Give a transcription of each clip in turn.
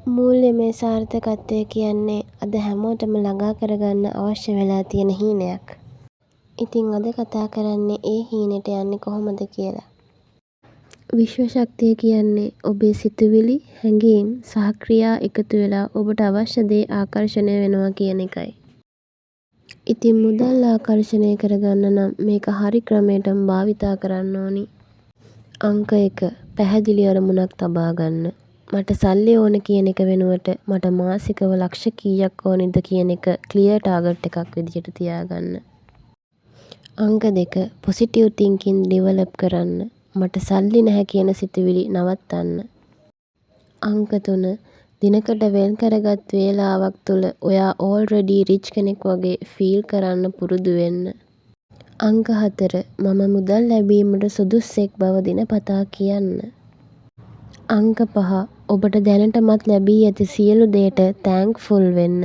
මූල්‍යමය සාර්ථකත්වය කියන්නේ අද හැමෝටම ළඟා කරගන්න අවශ්‍ය වෙලා තියෙන හීනයක්. ඉතින් අද කතා කරන්නේ ඒ හීනෙට යන්නේ කොහොමද කියලා. විශ්ව ශක්තිය කියන්නේ ඔබේ සිතුවිලි, හැඟීම් සහ ක්‍රියා එකතු වෙලා ඔබට අවශ්‍ය දේ ආකර්ෂණය වෙනවා කියන එකයි. ඉතින් මුදල් ආකර්ෂණය කරගන්න නම් මේක හරි ක්‍රමයටම භාවිතා කරන්න ඕනි. අංක 1 පැහැදිලි අරමුණක් තබා ගන්න. මට සල්ලි ඕන කියන එක වෙනුවට මට මාසිකව ලක්ෂ කීයක් ඕනිද කියන එක ක්ලියර් ටාගට් එකක් විදිහට තියාගන්න. අංක 2 පොසිටිව් තින්කින් ඩෙවලොප් කරන්න. මට සල්ලි නැහැ කියන සිතුවිලි නවත්තන්න. අංක 3 දිනකට වෙන් කරගත් වේලාවක් තුළ ඔයා ඕල්රෙඩි රිච් කෙනෙක් වගේ ෆීල් කරන්න පුරුදු වෙන්න. අංක 4 මම මුදල් ලැබීමට සුදුස්සෙක් බව දිනපතා කියන්න. අංක 5 ඔබට දැනටමත් ලැබී ඇති සියලු දේට තෑන්ක්ෆුල් වෙන්න.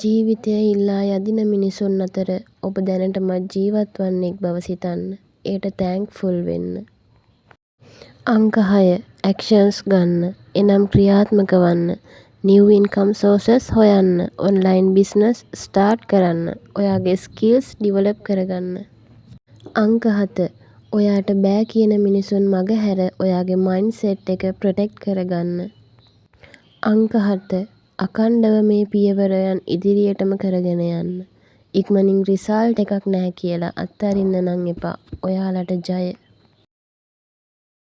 ජීවිතය ඉල්ලා යදින මිනිසුන් අතර ඔබ දැනටමත් ජීවත් වන්නෙක් බව සිතන්න. ඒට තෑන්ක්ෆුල් වෙන්න. අංක 6 ඇක්ෂන්ස් ගන්න. එනම් ක්‍රියාත්මක වන්න. නිව් ඉන්කම් සෝසස් හොයන්න. ඔන්ලයින් බිස්නස් ස්ටාර්ට් කරන්න. ඔයාගේ ස්කිල්ස් ඩිවලොප් කරගන්න. අංක 7 ඔයාට බෑ කියන මිනිසුන් මගහැර ඔයාගේ මයින්ඩ්සෙට් එක ප්‍රොටෙක්ට් කරගන්න. අංක 7 අඛණ්ඩව මේ පියවරයන් ඉදිරියටම කරගෙන යන්න. ඉක්මනින් රිසල්ට් එකක් නැහැ කියලා අත්අරින්න නම් එපා. ඔයාලට ජය.